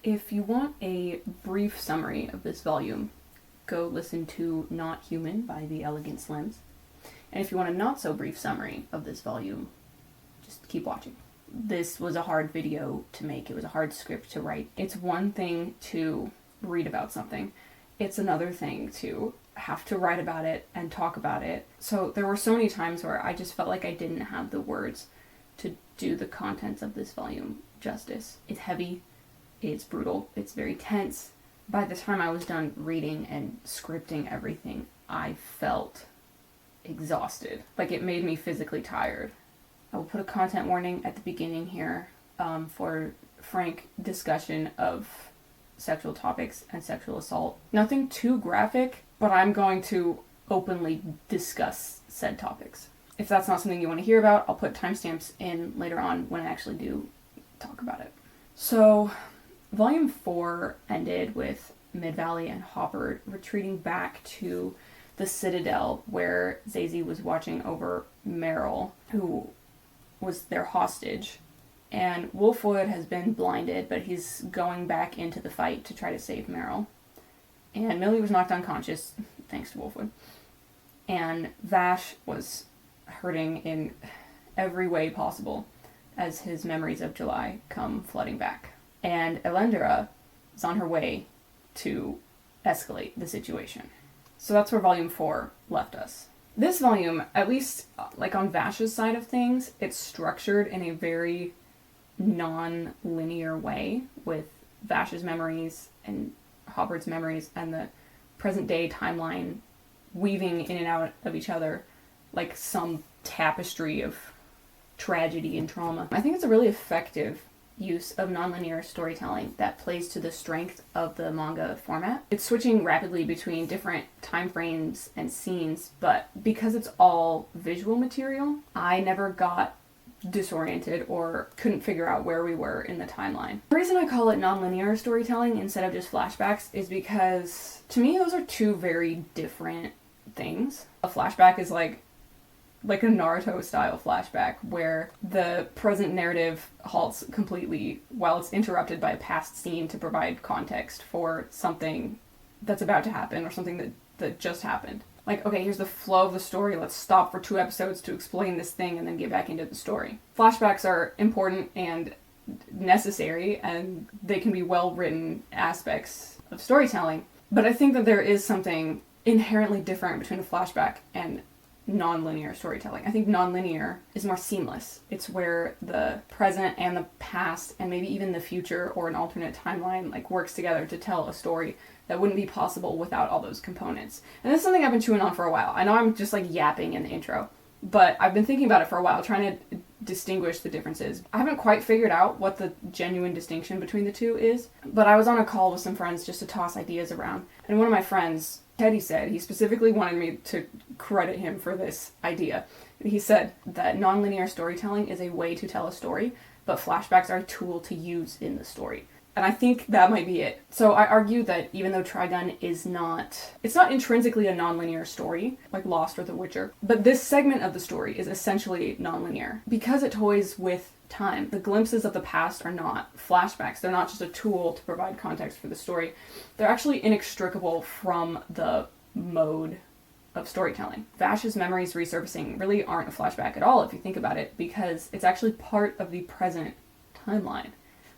If you want a brief summary of this volume, go listen to Not Human by the Elegant Slims. And if you want a not so brief summary of this volume, just keep watching. This was a hard video to make. It was a hard script to write. It's one thing to read about something. It's another thing to have to write about it and talk about it. So there were so many times where I just felt like I didn't have the words to do the contents of this volume justice. It's heavy, it's brutal, it's very tense. By the time I was done reading and scripting everything, I felt exhausted. Like, it made me physically tired. I will put a content warning at the beginning here for frank discussion of sexual topics and sexual assault. Nothing too graphic, but I'm going to openly discuss said topics. If that's not something you want to hear about, I'll put timestamps in later on when I actually do talk about it. So, Volume 4 ended with Mid-Valley and Hopper retreating back to the Citadel, where Zazie was watching over Meryl, who was their hostage. And Wolfwood has been blinded, but he's going back into the fight to try to save Meryl. And Millie was knocked unconscious, thanks to Wolfwood. And Vash was hurting in every way possible as his memories of July come flooding back. And Elendora is on her way to escalate the situation. So that's where Volume 4 left us. This volume, at least like on Vash's side of things, it's structured in a very non-linear way, with Vash's memories and Hopper's memories and the present day timeline weaving in and out of each other like some tapestry of tragedy and trauma. I think it's a really effective use of nonlinear storytelling that plays to the strength of the manga format. It's switching rapidly between different time frames and scenes, but because it's all visual material, I never got disoriented or couldn't figure out where we were in the timeline. The reason I call it nonlinear storytelling instead of just flashbacks is because, to me, those are two very different things. A flashback is like a Naruto-style flashback where the present narrative halts completely while it's interrupted by a past scene to provide context for something that's about to happen or something that just happened. Like, okay, here's the flow of the story, let's stop for 2 episodes to explain this thing and then get back into the story. Flashbacks are important and necessary, and they can be well-written aspects of storytelling, but I think that there is something inherently different between a flashback and non-linear storytelling. I think non-linear is more seamless. It's where the present and the past and maybe even the future or an alternate timeline like works together to tell a story that wouldn't be possible without all those components. And this is something I've been chewing on for a while. I know I'm just like yapping in the intro, but I've been thinking about it for a while, trying to distinguish the differences. I haven't quite figured out what the genuine distinction between the two is, but I was on a call with some friends just to toss ideas around, and one of my friends, Teddy, said he specifically wanted me to credit him for this idea. He said that nonlinear storytelling is a way to tell a story, but flashbacks are a tool to use in the story. And I think that might be it. So I argue that even though TRIGUN is it's not intrinsically a nonlinear story, like Lost or The Witcher, but this segment of the story is essentially nonlinear. Because it toys with time, the glimpses of the past are not flashbacks. They're not just a tool to provide context for the story. They're actually inextricable from the mode of storytelling. Vash's memories resurfacing really aren't a flashback at all if you think about it, because it's actually part of the present timeline.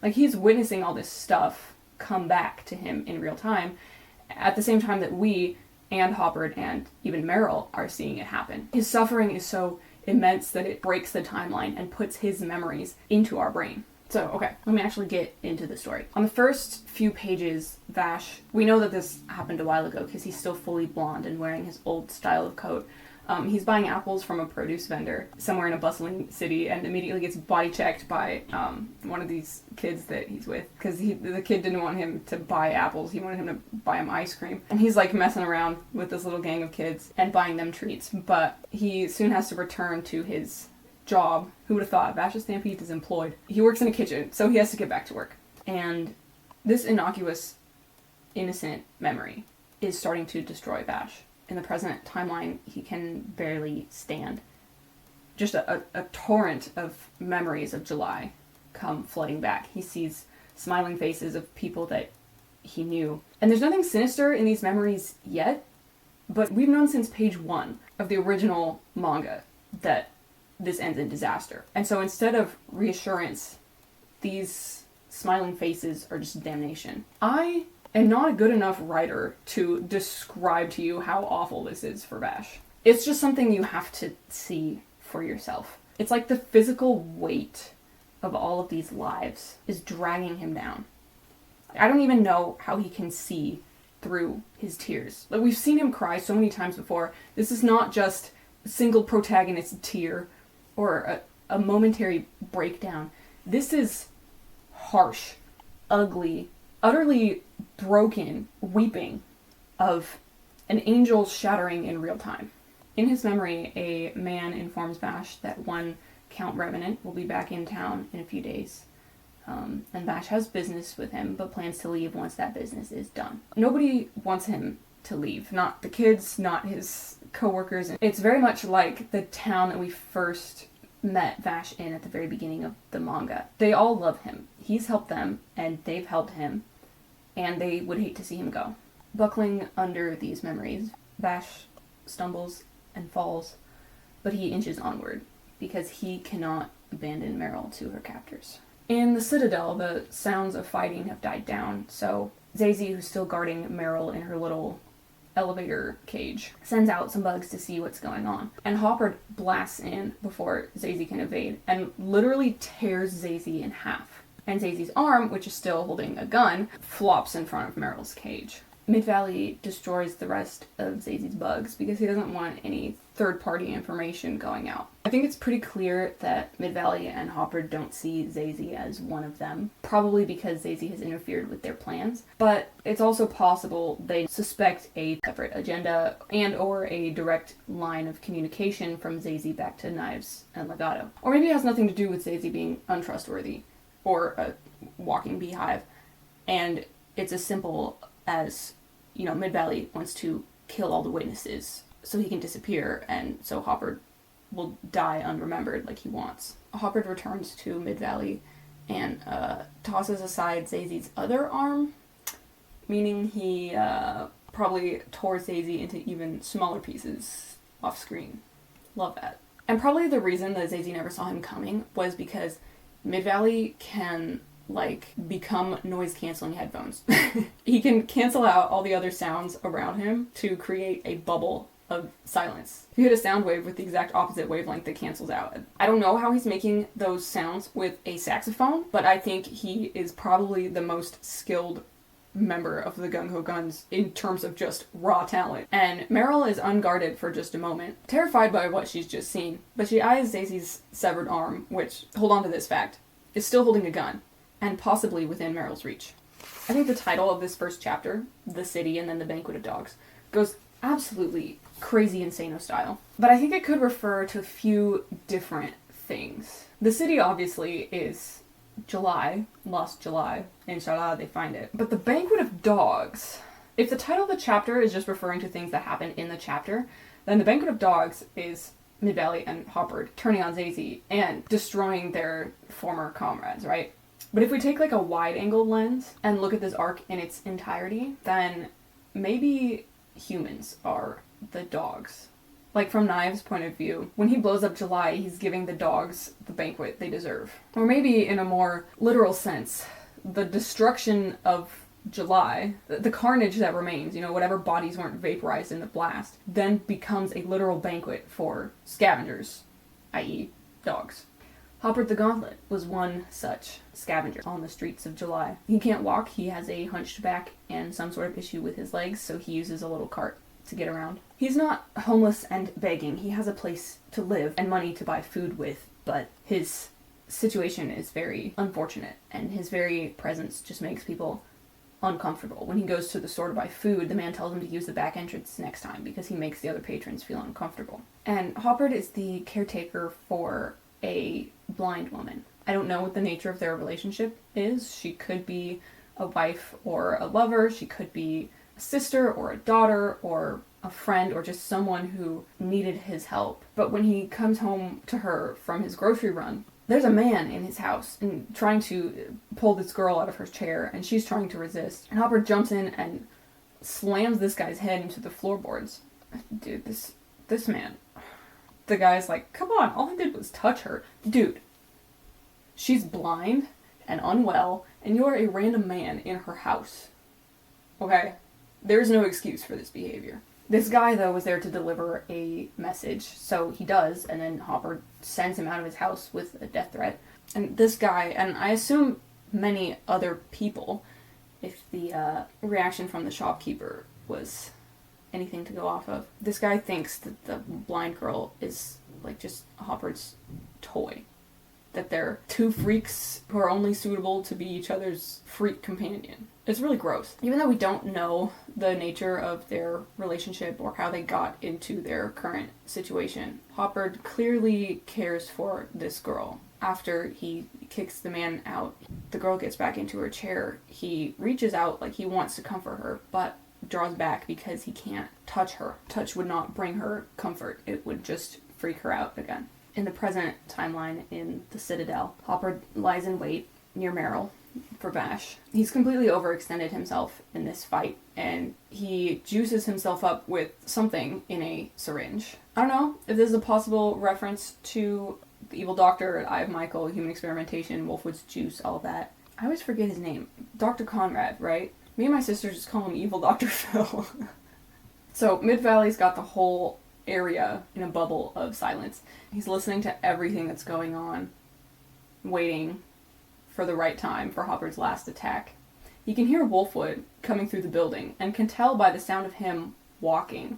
Like, he's witnessing all this stuff come back to him in real time at the same time that we and Hopper and even Meryl are seeing it happen. His suffering is so immense that it breaks the timeline and puts his memories into our brain. So, okay, let me actually get into the story. On the first few pages, Vash, we know that this happened a while ago because he's still fully blonde and wearing his old style of coat. He's buying apples from a produce vendor somewhere in a bustling city and immediately gets body checked by one of these kids that he's with, because the kid didn't want him to buy apples, he wanted him to buy him ice cream. And he's like messing around with this little gang of kids and buying them treats, but he soon has to return to his job. Who would have thought? Vash's Stampede is employed. He works in a kitchen, so he has to get back to work. And this innocuous, innocent memory is starting to destroy Vash. In the present timeline, he can barely stand. Just a torrent of memories of July come flooding back. He sees smiling faces of people that he knew. And there's nothing sinister in these memories yet, but we've known since page 1 of the original manga that this ends in disaster. And so instead of reassurance, these smiling faces are just damnation. I am not a good enough writer to describe to you how awful this is for Vash. It's just something you have to see for yourself. It's like the physical weight of all of these lives is dragging him down. I don't even know how he can see through his tears. Like, we've seen him cry so many times before. This is not just a single protagonist tear or a momentary breakdown. This is harsh, ugly, utterly broken weeping of an angel shattering in real time. In his memory, a man informs Vash that one Count Revenant will be back in town in a few days. And Vash has business with him, but plans to leave once that business is done. Nobody wants him to leave. Not the kids, not his co-workers. It's very much like the town that we first met Vash in at the very beginning of the manga. They all love him. He's helped them, and they've helped him, and they would hate to see him go. Buckling under these memories, Vash stumbles and falls, but he inches onward, because he cannot abandon Meryl to her captors. In the Citadel, the sounds of fighting have died down, so Zazie, who's still guarding Meryl in her little elevator cage, sends out some bugs to see what's going on. And Hopper blasts in before Zazie can evade, and literally tears Zazie in half. And Zazie's arm, which is still holding a gun, flops in front of Meryl's cage. Mid-Valley destroys the rest of Zazie's bugs because he doesn't want any third-party information going out. I think it's pretty clear that Mid-Valley and Hopper don't see Zazie as one of them, probably because Zazie has interfered with their plans, but it's also possible they suspect a separate agenda and or a direct line of communication from Zazie back to Knives and Legato. Or maybe it has nothing to do with Zazie being untrustworthy or a walking beehive, and it's as simple as, Mid-Valley wants to kill all the witnesses so he can disappear, and so Hopper will die unremembered like he wants. Hopper returns to Mid-Valley and tosses aside Zazie's other arm, meaning he probably tore Zazie into even smaller pieces off screen. Love that. And probably the reason that Zazie never saw him coming was because Mid-Valley can become noise-canceling headphones. He can cancel out all the other sounds around him to create a bubble of silence. If you hit a sound wave with the exact opposite wavelength, it cancels out. I don't know how he's making those sounds with a saxophone, but I think he is probably the most skilled member of the Gung Ho Guns in terms of just raw talent. And Meryl is unguarded for just a moment, terrified by what she's just seen, but she eyes Zazie's severed arm, which, hold on to this fact, is still holding a gun, and possibly within Meryl's reach. I think the title of this first chapter, The City and then The Banquet of Dogs, goes absolutely crazy insano style. But I think it could refer to a few different things. The city obviously is July, Lost July, inshallah they find it. But The Banquet of Dogs, if the title of the chapter is just referring to things that happen in the chapter, then The Banquet of Dogs is Mid-Valley and Hopper turning on Zazie and destroying their former comrades, right? But if we take a wide-angle lens and look at this arc in its entirety, then maybe humans are the dogs. From Knives' point of view, when he blows up July, he's giving the dogs the banquet they deserve. Or maybe in a more literal sense, the destruction of July, the carnage that remains, whatever bodies weren't vaporized in the blast, then becomes a literal banquet for scavengers, i.e. dogs. Hopper the Gauntlet was one such scavenger on the streets of July. He can't walk, he has a hunched back and some sort of issue with his legs, so he uses a little cart to get around. He's not homeless and begging, he has a place to live and money to buy food with, but his situation is very unfortunate, and his very presence just makes people uncomfortable. When he goes to the store to buy food, the man tells him to use the back entrance next time because he makes the other patrons feel uncomfortable. And Hopper is the caretaker for a blind woman. I don't know what the nature of their relationship is. She could be a wife or a lover. She could be a sister or a daughter or a friend or just someone who needed his help. But when he comes home to her from his grocery run, there's a man in his house and trying to pull this girl out of her chair, and she's trying to resist. And Hopper jumps in and slams this guy's head into the floorboards. Dude, this man. The guy's like, come on, all I did was touch her. Dude, she's blind and unwell, and you're a random man in her house. Okay? There's no excuse for this behavior. This guy, though, was there to deliver a message, so he does, and then Hopper sends him out of his house with a death threat. And this guy, and I assume many other people, if the reaction from the shopkeeper was anything to go off of, this guy thinks that the blind girl is, like, just Hopper's toy. That they're two freaks who are only suitable to be each other's freak companion. It's really gross. Even though we don't know the nature of their relationship or how they got into their current situation, Hopper clearly cares for this girl. After he kicks the man out, the girl gets back into her chair. He reaches out like he wants to comfort her, but draws back because he can't touch her. Touch would not bring her comfort. It would just freak her out again. In the present timeline in the Citadel, Hopper lies in wait near Meryl for Vash. He's completely overextended himself in this fight, and he juices himself up with something in a syringe. I don't know if this is a possible reference to the Evil Doctor, Eye of Michael, Human Experimentation, Wolfwood's Juice, all that. I always forget his name. Dr. Conrad, right? Me and my sister just call him Evil Dr. Phil. So, Mid-Valley's got the whole area in a bubble of silence. He's listening to everything that's going on, waiting for the right time for Hopper's last attack. He can hear Wolfwood coming through the building and can tell by the sound of him walking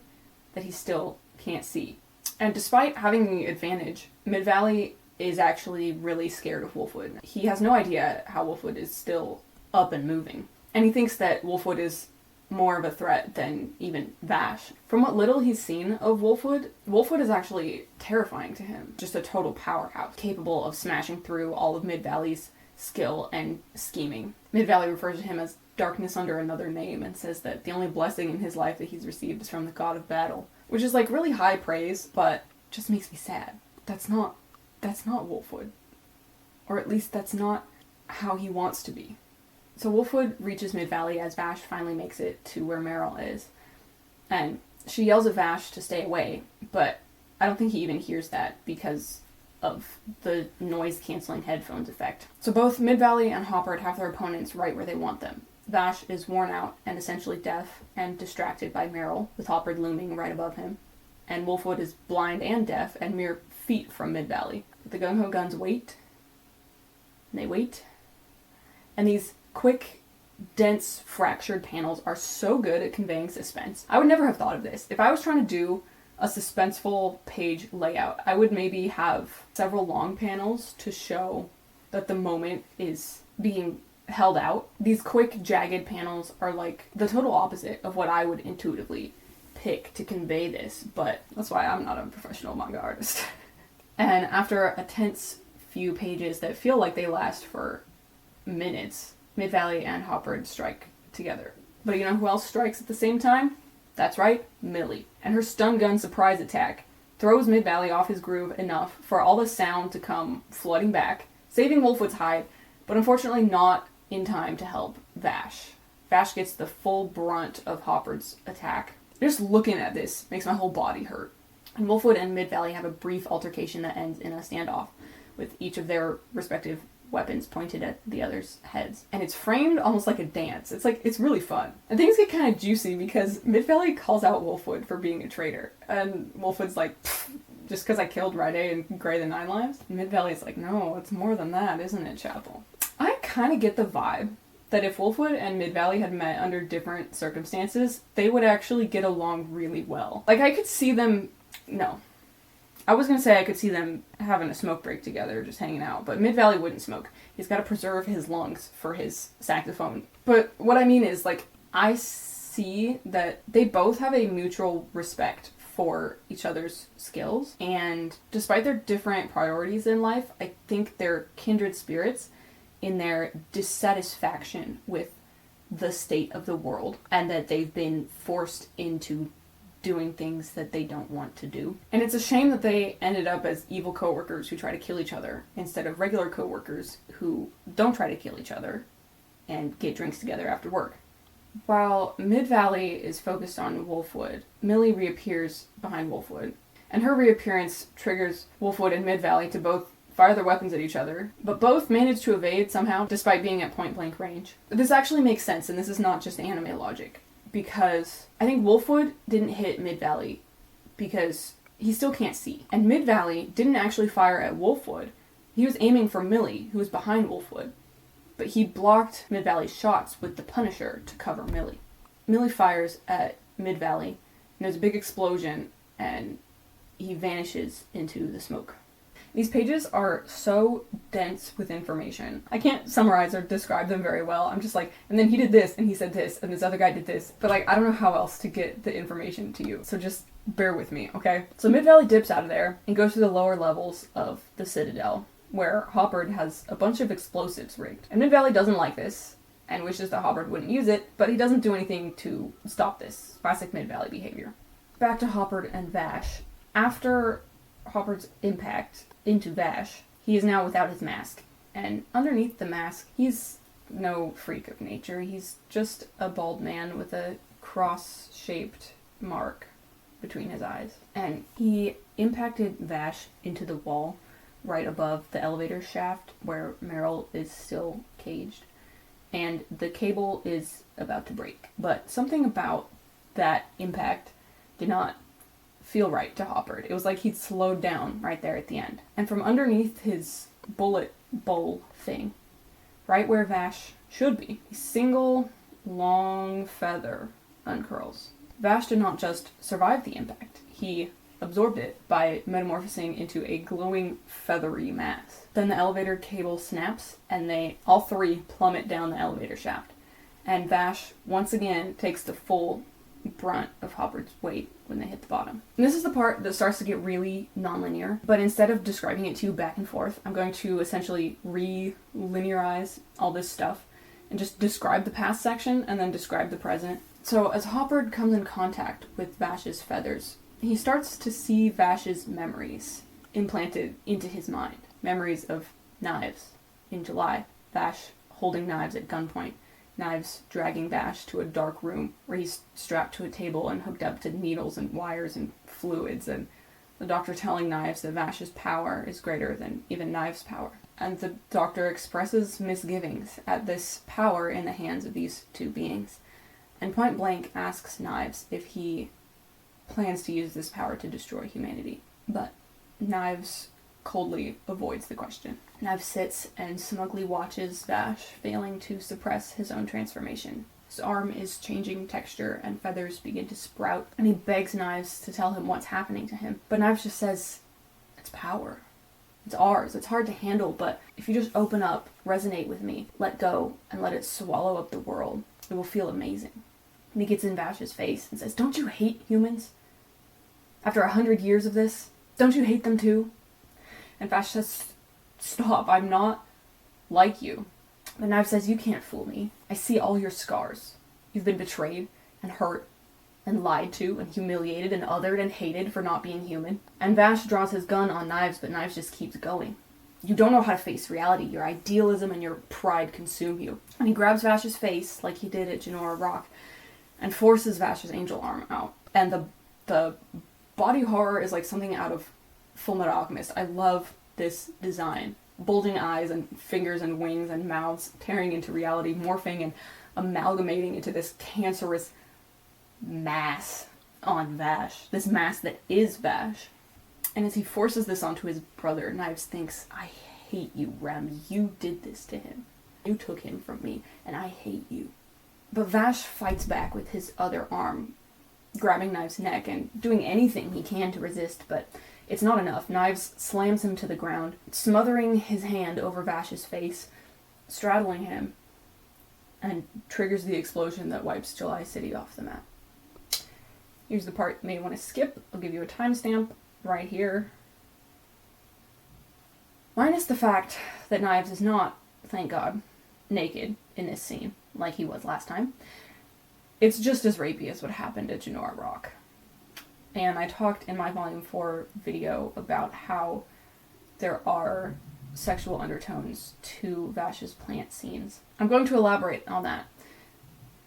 that he still can't see. And despite having the advantage, Mid-Valley is actually really scared of Wolfwood. He has no idea how Wolfwood is still up and moving. And he thinks that Wolfwood is more of a threat than even Vash. From what little he's seen of Wolfwood, Wolfwood is actually terrifying to him. Just a total powerhouse, capable of smashing through all of Mid-Valley's skill and scheming. Mid-Valley refers to him as darkness under another name and says that the only blessing in his life that he's received is from the god of battle. Which is like really high praise, but just makes me sad. That's not Wolfwood. Or at least that's not how he wants to be. So Wolfwood reaches Mid-Valley as Vash finally makes it to where Meryl is. And she yells at Vash to stay away, but I don't think he even hears that because of the noise-canceling headphones effect. So both Mid-Valley and Hopper have their opponents right where they want them. Vash is worn out and essentially deaf and distracted by Meryl, with Hopper looming right above him. And Wolfwood is blind and deaf and mere feet from Mid-Valley. But the gung-ho guns wait. And they wait. And these quick, dense, fractured panels are so good at conveying suspense. I would never have thought of this. If I was trying to do a suspenseful page layout, I would maybe have several long panels to show that the moment is being held out. These quick, jagged panels are like the total opposite of what I would intuitively pick to convey this, but that's why I'm not a professional manga artist. And after a tense few pages that feel like they last for minutes, Mid-Valley and Hopper strike together. But you know who else strikes at the same time? That's right, Millie. And her stun gun surprise attack throws Mid-Valley off his groove enough for all the sound to come flooding back, saving Wolfwood's hide, but unfortunately not in time to help Vash. Vash gets the full brunt of Hopper's attack. Just looking at this makes my whole body hurt. And Wolfwood and Mid-Valley have a brief altercation that ends in a standoff, with each of their respective weapons pointed at the other's heads. And it's framed almost like a dance. It's really fun. And things get kind of juicy because Mid-Valley calls out Wolfwood for being a traitor. And Wolfwood's like, just because I killed Red A and Gray the Nine Lives? And Mid-Valley's like, no, it's more than that, isn't it, Chapel? I kind of get the vibe that if Wolfwood and Mid-Valley had met under different circumstances, they would actually get along really well. Like, I could see them... No. I was going to say I could see them having a smoke break together, just hanging out, but Mid-Valley wouldn't smoke. He's got to preserve his lungs for his saxophone. But what I mean is, like, I see that they both have a mutual respect for each other's skills, and despite their different priorities in life, I think they're kindred spirits in their dissatisfaction with the state of the world, and that they've been forced into doing things that they don't want to do. And it's a shame that they ended up as evil coworkers who try to kill each other instead of regular coworkers who don't try to kill each other and get drinks together after work. While Mid-Valley is focused on Wolfwood, Millie reappears behind Wolfwood, and her reappearance triggers Wolfwood and Mid-Valley to both fire their weapons at each other, but both manage to evade somehow, despite being at point-blank range. This actually makes sense, and this is not just anime logic, because I think Wolfwood didn't hit Mid-Valley because he still can't see, and Mid-Valley didn't actually fire at Wolfwood. He was aiming for Millie, who was behind Wolfwood, but he blocked Mid-Valley's shots with the Punisher to cover Millie. Millie fires at Mid-Valley, and there's a big explosion, and he vanishes into the smoke. These pages are so dense with information. I can't summarize or describe them very well. I'm just like, and then he did this, and he said this, and this other guy did this. But like, I don't know how else to get the information to you. So just bear with me, okay? So Mid-Valley dips out of there and goes to the lower levels of the Citadel, where Hoppard has a bunch of explosives rigged. And Mid-Valley doesn't like this, and wishes that Hoppard wouldn't use it, but he doesn't do anything to stop this. Classic Mid-Valley behavior. Back to Hoppard and Vash. After Hoppard's impact into Vash, he is now without his mask. And underneath the mask, he's no freak of nature. He's just a bald man with a cross-shaped mark between his eyes. And he impacted Vash into the wall right above the elevator shaft where Meryl is still caged. And the cable is about to break. But something about that impact did not feel right to Hoppard. It was like he'd slowed down right there at the end. And from underneath his bullet bowl thing, right where Vash should be, a single long feather uncurls. Vash did not just survive the impact. He absorbed it by metamorphosing into a glowing feathery mass. Then the elevator cable snaps, and they all three plummet down the elevator shaft. And Vash once again takes the full brunt of Hoppard's weight when they hit the bottom. And this is the part that starts to get really non-linear, but instead of describing it to you back and forth, I'm going to essentially re-linearize all this stuff and just describe the past section and then describe the present. So as Hoppard comes in contact with Vash's feathers, he starts to see Vash's memories implanted into his mind. Memories of knives in July, Vash holding knives at gunpoint, Knives dragging Vash to a dark room where he's strapped to a table and hooked up to needles and wires and fluids, and the doctor telling Knives that Vash's power is greater than even Knives' power. And the doctor expresses misgivings at this power in the hands of these two beings, and point blank asks Knives if he plans to use this power to destroy humanity. But Knives coldly avoids the question. Knives sits and smugly watches Vash, failing to suppress his own transformation. His arm is changing texture and feathers begin to sprout, and he begs Knives to tell him what's happening to him. But Knives just says, it's power. It's ours. It's hard to handle, but if you just open up, resonate with me, let go, and let it swallow up the world, it will feel amazing. And he gets in Vash's face and says, don't you hate humans? After 100 years of this, don't you hate them too? And Vash says, stop, I'm not like you. But Knives says, you can't fool me. I see all your scars. You've been betrayed and hurt and lied to and humiliated and othered and hated for not being human. And Vash draws his gun on Knives, but Knives just keeps going. You don't know how to face reality. Your idealism and your pride consume you. And he grabs Vash's face, like he did at Genora Rock, and forces Vash's angel arm out. And the body horror is like something out of Fullmetal Alchemist. I love this design. Bulging eyes and fingers and wings and mouths tearing into reality, morphing and amalgamating into this cancerous mass on Vash. This mass that is Vash. And as he forces this onto his brother, Knives thinks, I hate you, Rem. You did this to him. You took him from me, and I hate you. But Vash fights back with his other arm, grabbing Knives' neck and doing anything he can to resist, but it's not enough. Knives slams him to the ground, smothering his hand over Vash's face, straddling him, and triggers the explosion that wipes July City off the map. Here's the part you may want to skip. I'll give you a timestamp right here. Minus the fact that Knives is not, thank God, naked in this scene, like he was last time. It's just as rapey as what happened at Genora Rock. And I talked in my Volume 4 video about how there are sexual undertones to Vash's plant scenes. I'm going to elaborate on that.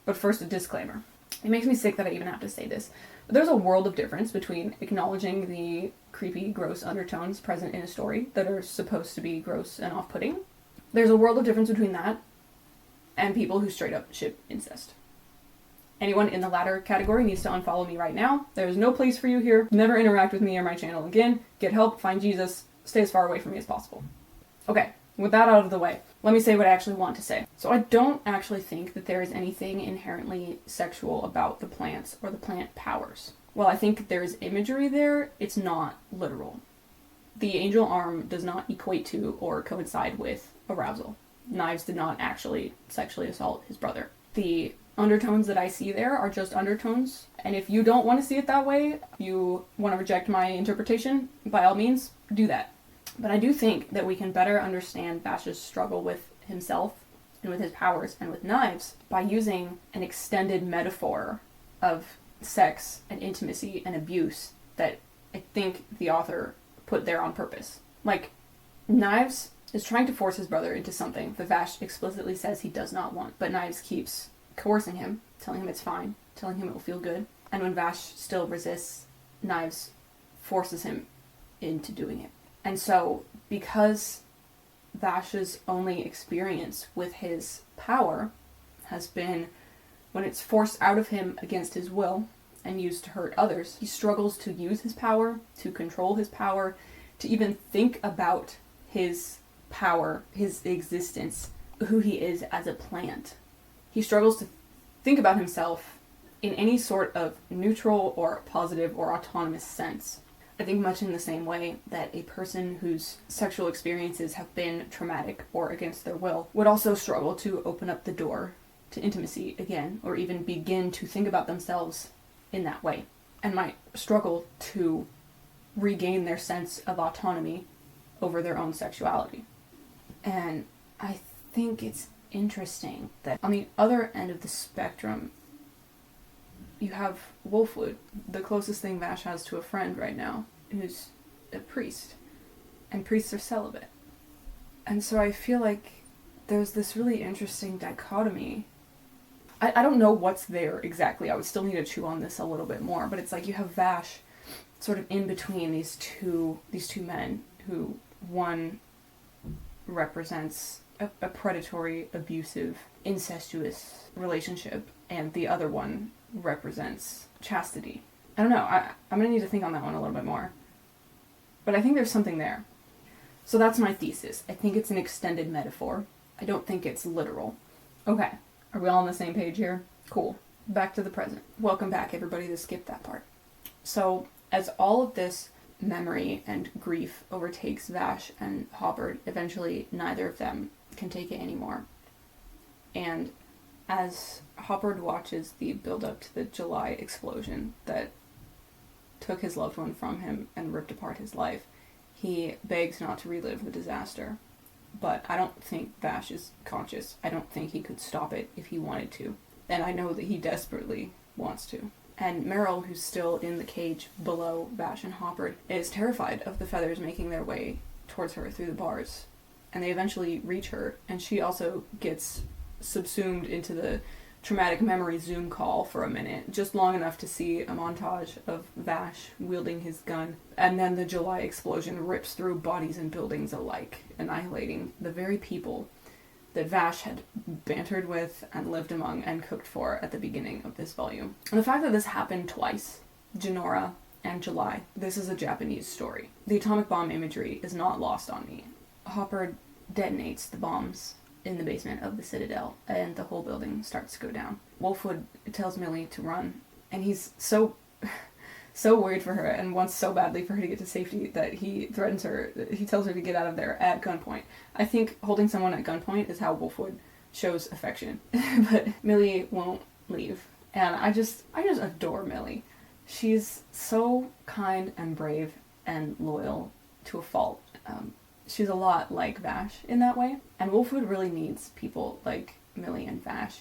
But first, a disclaimer. It makes me sick that I even have to say this. But there's a world of difference between acknowledging the creepy, gross undertones present in a story that are supposed to be gross and off-putting. There's a world of difference between that and people who straight up ship incest. Anyone in the latter category needs to unfollow me right now. There is no place for you here. Never interact with me or my channel again. Get help, find Jesus, stay as far away from me as possible. Okay, with that out of the way, let me say what I actually want to say. So I don't actually think that there is anything inherently sexual about the plants or the plant powers. While I think there is imagery there, it's not literal. The angel arm does not equate to or coincide with arousal. Knives did not actually sexually assault his brother. The undertones that I see there are just undertones, and if you don't want to see it that way, you want to reject my interpretation, by all means, do that. But I do think that we can better understand Vash's struggle with himself and with his powers and with knives by using an extended metaphor of sex and intimacy and abuse that I think the author put there on purpose. Like, Knives is trying to force his brother into something that Vash explicitly says he does not want, but Knives keeps coercing him, telling him it's fine, telling him it will feel good. And when Vash still resists, Knives forces him into doing it. And so, because Vash's only experience with his power has been when it's forced out of him against his will and used to hurt others, he struggles to use his power, to control his power, to even think about his power, his existence, who he is as a plant. He struggles to think about himself in any sort of neutral or positive or autonomous sense. I think much in the same way that a person whose sexual experiences have been traumatic or against their will would also struggle to open up the door to intimacy again, or even begin to think about themselves in that way, and might struggle to regain their sense of autonomy over their own sexuality. And I think it's interesting that on the other end of the spectrum, you have Wolfwood, the closest thing Vash has to a friend right now, who's a priest. And priests are celibate. And so I feel like there's this really interesting dichotomy. I don't know what's there exactly. I would still need to chew on this a little bit more. But it's like you have Vash sort of in between these two men, who one represents a predatory, abusive, incestuous relationship, and the other one represents chastity. I don't know, I'm gonna need to think on that one a little bit more. But I think there's something there. So that's my thesis. I think it's an extended metaphor. I don't think it's literal. Okay, are we all on the same page here? Cool. Back to the present. Welcome back, everybody that skipped that part. So, as all of this memory and grief overtakes Vash and Hopper, eventually neither of them can take it anymore. And as Hopper watches the build-up to the July explosion that took his loved one from him and ripped apart his life, he begs not to relive the disaster. But I don't think Vash is conscious. I don't think he could stop it if he wanted to. And I know that he desperately wants to. And Meryl, who's still in the cage below Vash and Hopper, is terrified of the feathers making their way towards her through the bars. And they eventually reach her, and she also gets subsumed into the traumatic memory Zoom call for a minute, just long enough to see a montage of Vash wielding his gun. And then the July explosion rips through bodies and buildings alike, annihilating the very people that Vash had bantered with and lived among and cooked for at the beginning of this volume. And the fact that this happened twice, Jinora and July, this is a Japanese story. The atomic bomb imagery is not lost on me. Hopper detonates the bombs in the basement of the Citadel, and the whole building starts to go down. Wolfwood tells Millie to run, and he's so worried for her and wants so badly for her to get to safety that he threatens her. He tells her to get out of there at gunpoint. I think holding someone at gunpoint is how Wolfwood shows affection, but Millie won't leave. And I just adore Millie. She's so kind and brave and loyal to a fault. She's a lot like Vash in that way. And Wolfwood really needs people like Millie and Vash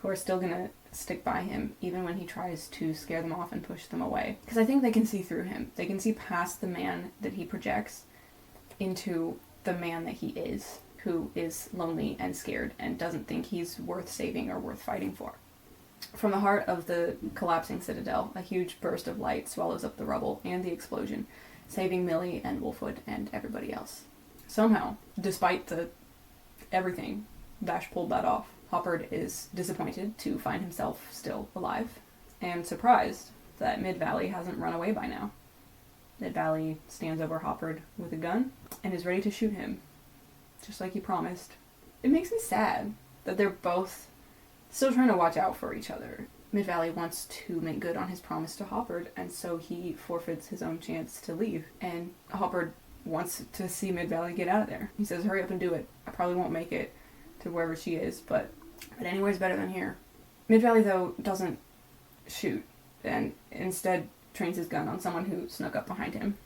who are still gonna stick by him even when he tries to scare them off and push them away. Because I think they can see through him. They can see past the man that he projects into the man that he is, who is lonely and scared and doesn't think he's worth saving or worth fighting for. From the heart of the collapsing Citadel, a huge burst of light swallows up the rubble and the explosion, saving Millie and Wolfwood and everybody else. Somehow, despite everything, Vash pulled that off. Hoppard is disappointed to find himself still alive, and surprised that Mid-Valley hasn't run away by now. Mid-Valley stands over Hoppard with a gun and is ready to shoot him, just like he promised. It makes me sad that they're both still trying to watch out for each other. Mid-Valley wants to make good on his promise to Hoppard, and so he forfeits his own chance to leave, and Hoppard wants to see Mid-Valley get out of there. He says, hurry up and do it. I probably won't make it to wherever she is, but anywhere's better than here. Mid-Valley, though, doesn't shoot, and instead trains his gun on someone who snuck up behind him,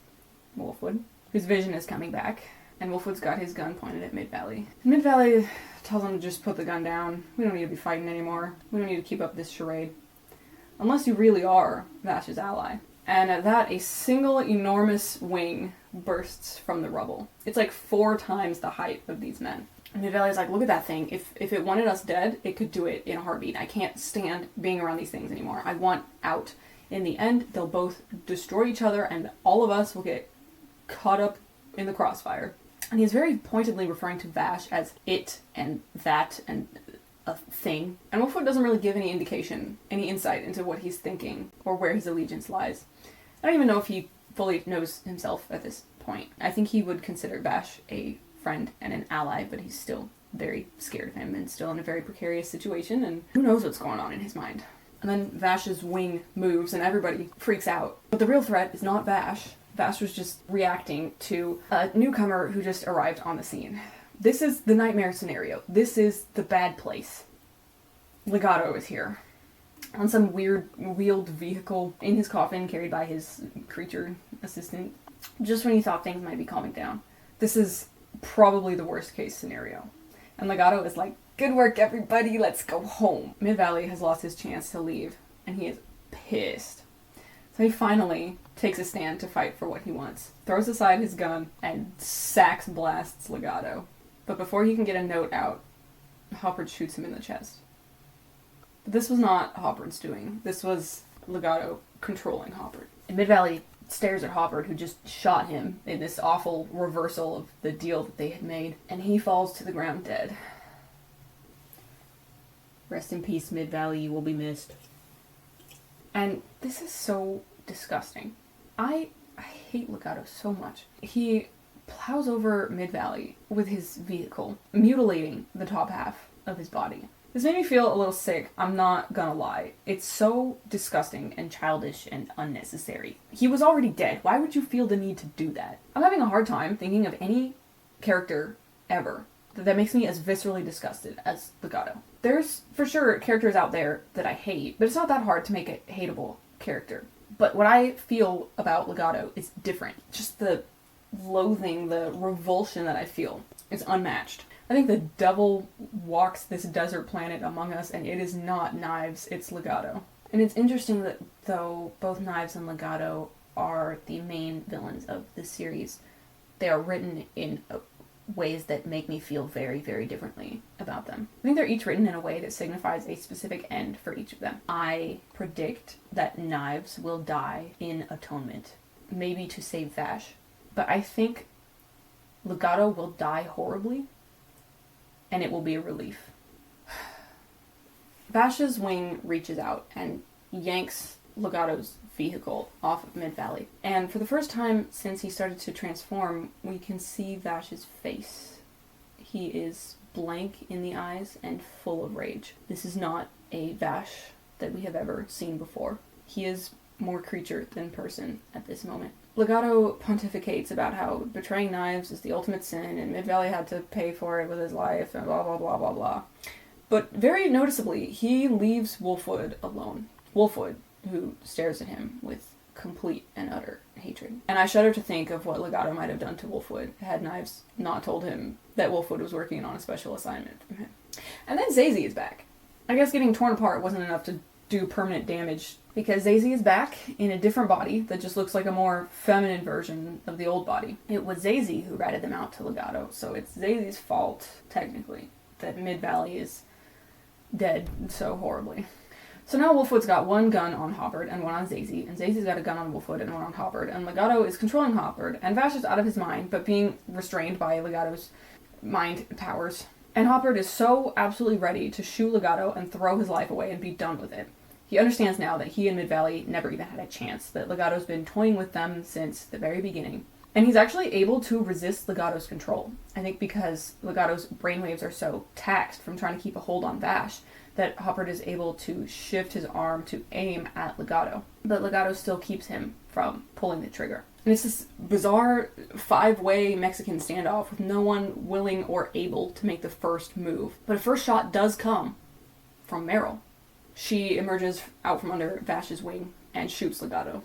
Wolfwood, whose vision is coming back, and Wolfwood's got his gun pointed at Mid-Valley. Mid-Valley tells him to just put the gun down. We don't need to be fighting anymore. We don't need to keep up this charade. Unless you really are Vash's ally. And at that, a single enormous wing bursts from the rubble. It's like 4 times the height of these men. And Mid-Valley's like, look at that thing. If it wanted us dead, it could do it in a heartbeat. I can't stand being around these things anymore. I want out. In the end, they'll both destroy each other, and all of us will get caught up in the crossfire. And he's very pointedly referring to Vash as it and that and a thing. And Wolfwood doesn't really give any indication, any insight into what he's thinking or where his allegiance lies. I don't even know if he fully knows himself at this point. I think he would consider Vash a friend and an ally, but he's still very scared of him and still in a very precarious situation, and who knows what's going on in his mind. And then Vash's wing moves and everybody freaks out. But the real threat is not Vash. Vash was just reacting to a newcomer who just arrived on the scene. This is the nightmare scenario. This is the bad place. Legato is here. On some weird wheeled vehicle in his coffin carried by his creature assistant. Just when you thought things might be calming down. This is probably the worst case scenario. And Legato is like, good work everybody, let's go home. Mid-Valley has lost his chance to leave, and he is pissed. So he finally takes a stand to fight for what he wants, throws aside his gun, and sax blasts Legato. But before he can get a note out, Hoppard shoots him in the chest. But this was not Hoppard's doing. This was Legato controlling Hoppard. And Mid-Valley stares at Hoppard, who just shot him in this awful reversal of the deal that they had made, and he falls to the ground dead. Rest in peace, Mid-Valley, you will be missed. And this is so disgusting. I hate Legato so much. He plows over Mid-Valley with his vehicle, mutilating the top half of his body. This made me feel a little sick, I'm not gonna lie. It's so disgusting and childish and unnecessary. He was already dead. Why would you feel the need to do that? I'm having a hard time thinking of any character ever that makes me as viscerally disgusted as Legato. There's, for sure, characters out there that I hate, but it's not that hard to make a hateable character. But what I feel about Legato is different. Just the loathing, the revulsion that I feel is unmatched. I think the devil walks this desert planet among us, and it is not Knives, it's Legato. And it's interesting that though both Knives and Legato are the main villains of this series, they are written in ways that make me feel very, very differently about them. I think they're each written in a way that signifies a specific end for each of them. I predict that Knives will die in atonement, maybe to save Vash, but I think Legato will die horribly, and it will be a relief. Vash's wing reaches out and yanks Legato's vehicle off of Mid-Valley. And for the first time since he started to transform, we can see Vash's face. He is blank in the eyes and full of rage. This is not a Vash that we have ever seen before. He is more creature than person at this moment. Legato pontificates about how betraying Knives is the ultimate sin, and Mid-Valley had to pay for it with his life, and blah blah blah blah blah. But very noticeably, he leaves Wolfwood alone. Wolfwood, who stares at him with complete and utter hatred. And I shudder to think of what Legato might have done to Wolfwood had Knives not told him that Wolfwood was working on a special assignment from him. And then Zazie is back. I guess getting torn apart wasn't enough to do permanent damage, because Zazie is back in a different body that just looks like a more feminine version of the old body. It was Zazie who ratted them out to Legato, so it's Zazie's fault, technically, that Mid-Valley is dead so horribly. So now Wolfwood's got one gun on Hoppard and one on Zazie, and Zazie's got a gun on Wolfwood and one on Hoppard, and Legato is controlling Hoppard, and Vash is out of his mind, but being restrained by Legato's mind powers. And Hoppard is so absolutely ready to shoot Legato and throw his life away and be done with it. He understands now that he and Mid-Valley never even had a chance, that Legato's been toying with them since the very beginning. And he's actually able to resist Legato's control. I think because Legato's brainwaves are so taxed from trying to keep a hold on Vash, that Hoppard is able to shift his arm to aim at Legato. But Legato still keeps him from pulling the trigger. And it's this bizarre 5-way Mexican standoff with no one willing or able to make the first move. But a first shot does come from Meryl. She emerges out from under Vash's wing and shoots Legato.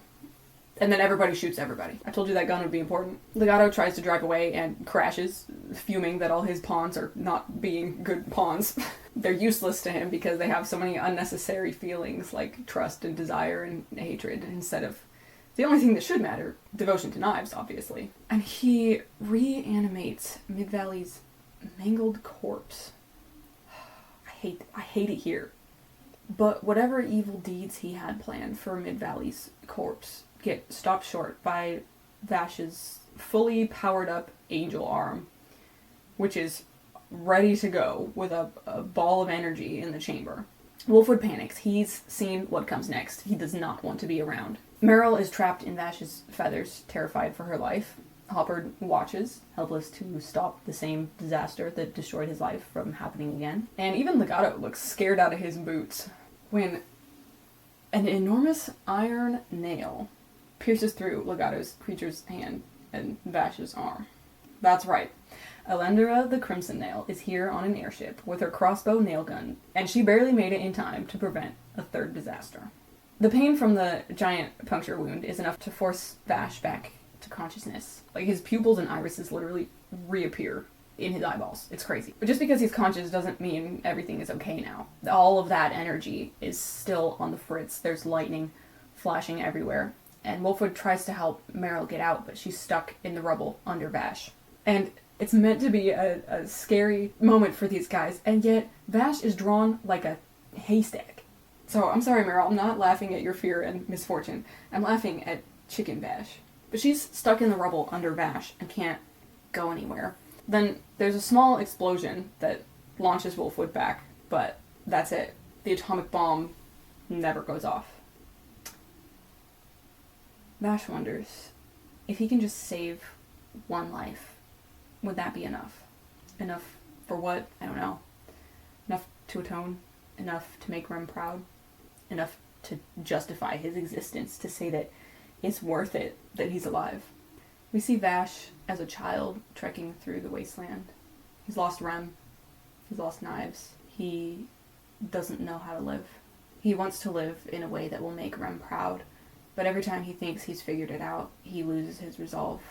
And then everybody shoots everybody. I told you that gun would be important. Legato tries to drive away and crashes, fuming that all his pawns are not being good pawns. They're useless to him because they have so many unnecessary feelings like trust and desire and hatred instead of the only thing that should matter, devotion to knives, obviously. And he reanimates Mid-Valley's mangled corpse. I hate it here. But whatever evil deeds he had planned for Mid-Valley's corpse get stopped short by Vash's fully powered up angel arm, which is ready to go with a ball of energy in the chamber. Wolfwood panics. He's seen what comes next. He does not want to be around. Meryl is trapped in Vash's feathers, terrified for her life. Hoppard watches, helpless to stop the same disaster that destroyed his life from happening again. And even Legato looks scared out of his boots when an enormous iron nail pierces through Legato's creature's hand and Vash's arm. That's right. Elendora the Crimson Nail is here on an airship with her crossbow nail gun, and she barely made it in time to prevent a third disaster. The pain from the giant puncture wound is enough to force Vash back to consciousness. Like, his pupils and irises literally reappear in his eyeballs. It's crazy. But just because he's conscious doesn't mean everything is okay now. All of that energy is still on the fritz. There's lightning flashing everywhere. And Wolfwood tries to help Meryl get out, but she's stuck in the rubble under Vash. And it's meant to be a scary moment for these guys, and yet Vash is drawn like a haystack. So I'm sorry, Meryl, I'm not laughing at your fear and misfortune. I'm laughing at Chicken Vash. But she's stuck in the rubble under Vash and can't go anywhere. Then there's a small explosion that launches Wolfwood back, but that's it. The atomic bomb never goes off. Vash wonders if he can just save one life. Would that be enough? Enough for what? I don't know. Enough to atone? Enough to make Rem proud? Enough to justify his existence, to say that it's worth it that he's alive. We see Vash as a child trekking through the wasteland. He's lost Rem. He's lost knives. He doesn't know how to live. He wants to live in a way that will make Rem proud, but every time he thinks he's figured it out, he loses his resolve.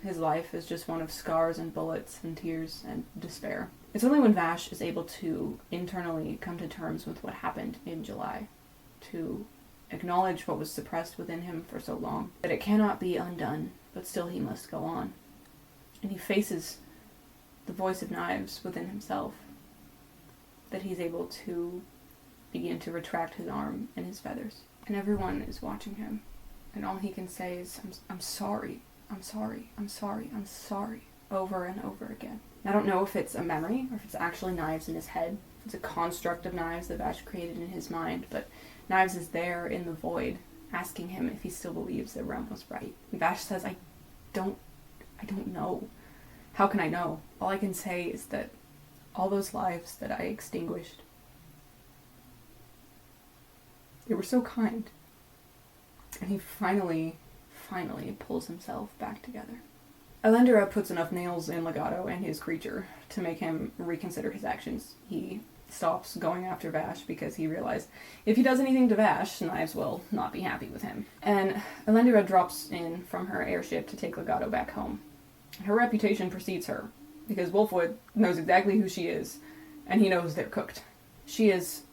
His life is just one of scars and bullets and tears and despair. It's only when Vash is able to internally come to terms with what happened in July, to acknowledge what was suppressed within him for so long, that it cannot be undone, but still he must go on. And he faces the voice of knives within himself, that he's able to begin to retract his arm and his feathers. And everyone is watching him, and all he can say is, I'm sorry. I'm sorry, I'm sorry, I'm sorry, over and over again. I don't know if it's a memory, or if it's actually knives in his head, if it's a construct of knives that Vash created in his mind, but Knives is there in the void, asking him if he still believes that Rem was right. And Vash says, I don't know. How can I know? All I can say is that all those lives that I extinguished, they were so kind. And he finally pulls himself back together. Elendora puts enough nails in Legato and his creature to make him reconsider his actions. He stops going after Vash because he realized if he does anything to Vash, Knives will not be happy with him. And Elendora drops in from her airship to take Legato back home. Her reputation precedes her, because Wolfwood knows exactly who she is, and he knows they're cooked. She is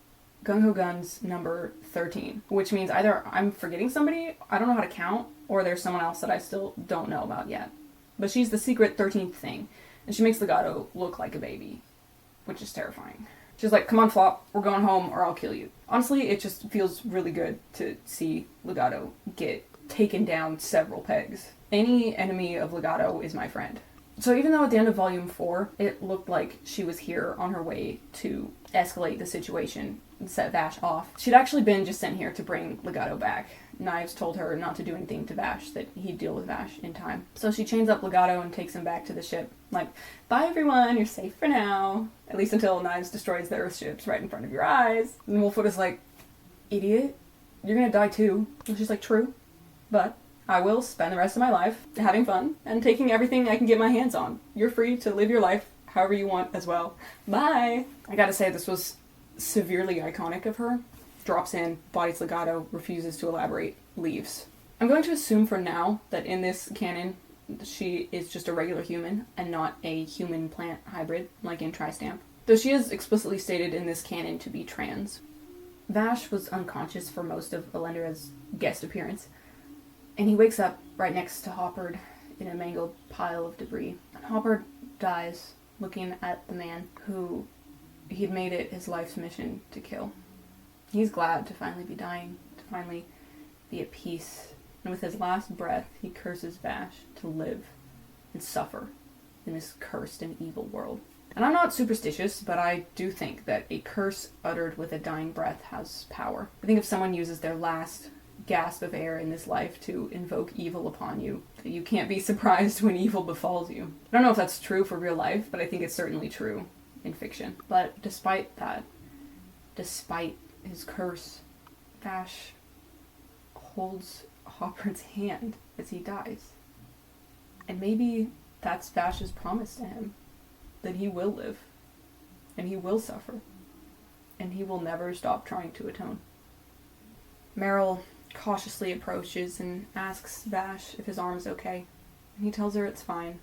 Gung Ho Gun's number 13, which means either I'm forgetting somebody, I don't know how to count, or there's someone else that I still don't know about yet. But she's the secret 13th thing, and she makes Legato look like a baby, which is terrifying. She's like, come on, Flop, we're going home or I'll kill you. Honestly, it just feels really good to see Legato get taken down several pegs. Any enemy of Legato is my friend. So even though at the end of Volume 4, it looked like she was here on her way to escalate the situation and set Vash off, she'd actually been just sent here to bring Legato back. Knives told her not to do anything to Vash, that he'd deal with Vash in time. So she chains up Legato and takes him back to the ship. Like, bye everyone, you're safe for now. At least until Knives destroys the Earth ships right in front of your eyes. And Wolfwood is like, idiot, you're gonna die too. And she's like, true, but I will spend the rest of my life having fun and taking everything I can get my hands on. You're free to live your life however you want as well. Bye! I gotta say, this was severely iconic of her. Drops in, bodies Legato, refuses to elaborate, leaves. I'm going to assume for now that in this canon, she is just a regular human and not a human-plant hybrid, like in Tri-Stamp. Though she is explicitly stated in this canon to be trans. Vash was unconscious for most of Elendora's guest appearance, and he wakes up right next to Hoppard in a mangled pile of debris. And Hoppard dies looking at the man who he'd made it his life's mission to kill. He's glad to finally be dying, to finally be at peace. And with his last breath, he curses Vash to live and suffer in this cursed and evil world. And I'm not superstitious, but I do think that a curse uttered with a dying breath has power. I think if someone uses their last gasp of air in this life to invoke evil upon you, that you can't be surprised when evil befalls you. I don't know if that's true for real life, but I think it's certainly true in fiction. But despite that, despite his curse, Vash holds Hoppard's hand as he dies. And maybe that's Vash's promise to him, that he will live, and he will suffer, and he will never stop trying to atone. Meryl cautiously approaches and asks Vash if his arm is okay, and he tells her it's fine.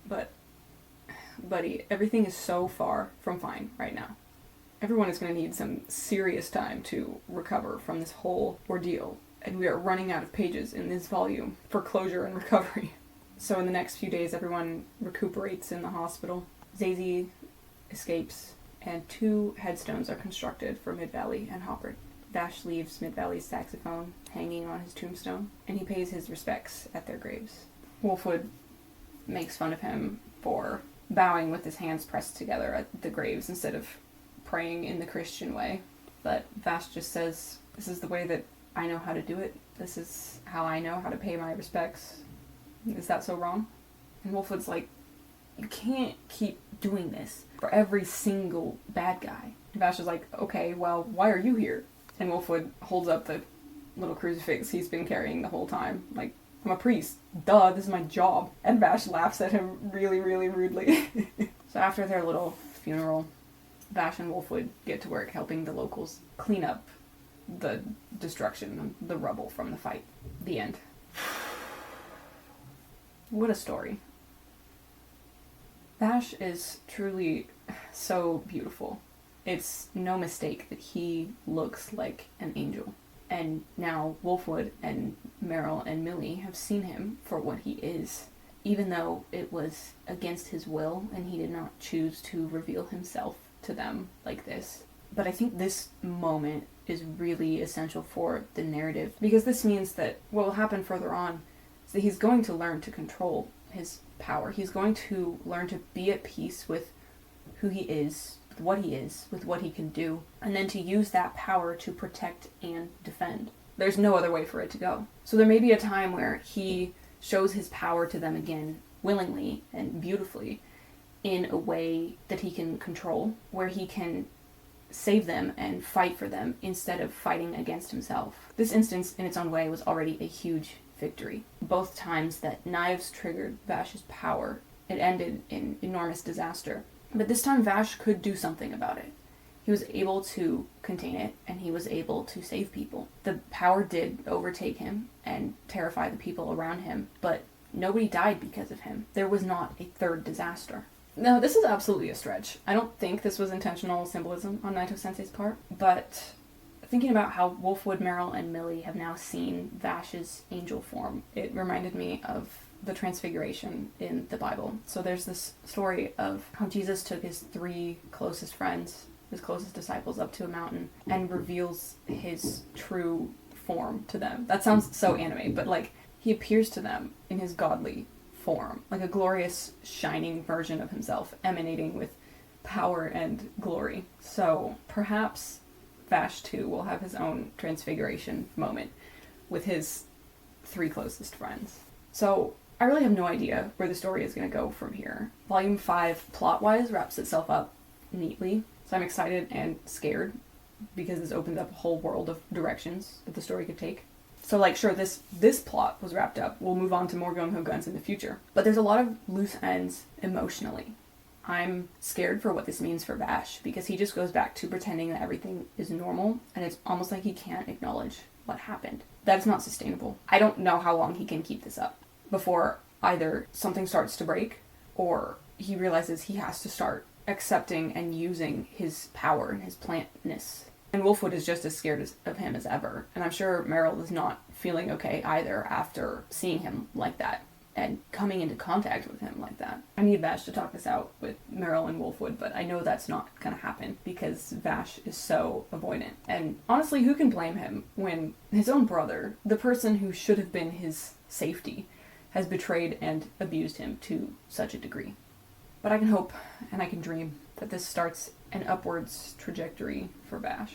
But, buddy, everything is so far from fine right now. Everyone is going to need some serious time to recover from this whole ordeal, and we are running out of pages in this volume for closure and recovery. So in the next few days, everyone recuperates in the hospital. Zazie escapes, and 2 headstones are constructed for Mid-Valley and Hoppard. Vash leaves Mid-Valley's saxophone hanging on his tombstone, and he pays his respects at their graves. Wolfwood makes fun of him for bowing with his hands pressed together at the graves instead of praying in the Christian way. But Vash just says, this is the way that I know how to do it. This is how I know how to pay my respects. Is that so wrong? And Wolfwood's like, you can't keep doing this for every single bad guy. And Vash is like, okay, well, why are you here? And Wolfwood holds up the little crucifix he's been carrying the whole time. Like, I'm a priest. Duh, this is my job. And Vash laughs at him really, really rudely. So after their little funeral, Vash and Wolfwood get to work helping the locals clean up the destruction, the rubble from the fight. The end. What a story. Vash is truly so beautiful. It's no mistake that he looks like an angel. And now Wolfwood and Meryl and Millie have seen him for what he is, even though it was against his will and he did not choose to reveal himself to them like this. But I think this moment is really essential for the narrative, because this means that what will happen further on is that he's going to learn to control his power. He's going to learn to be at peace with who he is, with what he can do, and then to use that power to protect and defend. There's no other way for it to go. So there may be a time where he shows his power to them again, willingly and beautifully, in a way that he can control, where he can save them and fight for them instead of fighting against himself. This instance, in its own way, was already a huge victory. Both times that Knives triggered Vash's power, it ended in enormous disaster. But this time Vash could do something about it. He was able to contain it, and he was able to save people. The power did overtake him and terrify the people around him, but nobody died because of him. There was not a third disaster. No, this is absolutely a stretch. I don't think this was intentional symbolism on Naito Sensei's part, but thinking about how Wolfwood, Meryl, and Millie have now seen Vash's angel form, it reminded me of the Transfiguration in the Bible. So there's this story of how Jesus took his 3 closest friends, his closest disciples, up to a mountain and reveals his true form to them. That sounds so anime, but like, he appears to them in his godly form, like a glorious, shining version of himself, emanating with power and glory. So perhaps Vash too will have his own transfiguration moment with his 3 closest friends. So I really have no idea where the story is going to go from here. Volume 5, plot-wise, wraps itself up neatly, so I'm excited and scared because this opens up a whole world of directions that the story could take. So, like, sure, this plot was wrapped up. We'll move on to more gung-ho guns in the future. But there's a lot of loose ends emotionally. I'm scared for what this means for Vash, because he just goes back to pretending that everything is normal, and it's almost like he can't acknowledge what happened. That is not sustainable. I don't know how long he can keep this up before either something starts to break, or he realizes he has to start accepting and using his power and his plantness. And Wolfwood is just as scared of him as ever. And I'm sure Meryl is not feeling okay either after seeing him like that and coming into contact with him like that. I need Vash to talk this out with Meryl and Wolfwood, but I know that's not going to happen because Vash is so avoidant. And honestly, who can blame him when his own brother, the person who should have been his safety, has betrayed and abused him to such a degree? But I can hope and I can dream that this starts an upwards trajectory for Vash.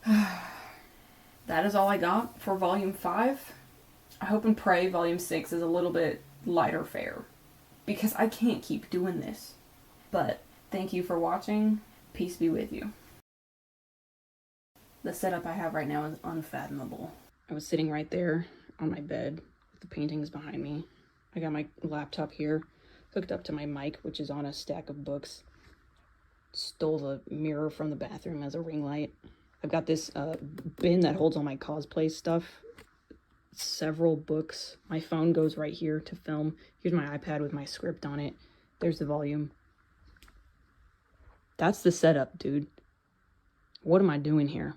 That is all I got for Volume 5. I hope and pray Volume 6 is a little bit lighter fare, because I can't keep doing this. But thank you for watching. Peace be with you. The setup I have right now is unfathomable. I was sitting right there on my bed with the paintings behind me. I got my laptop here, hooked up to my mic, which is on a stack of books. Stole the mirror from the bathroom as a ring light. I've got this bin that holds all my cosplay stuff. Several books. My phone goes right here to film. Here's my iPad with my script on it. There's the volume. That's the setup, dude. What am I doing here?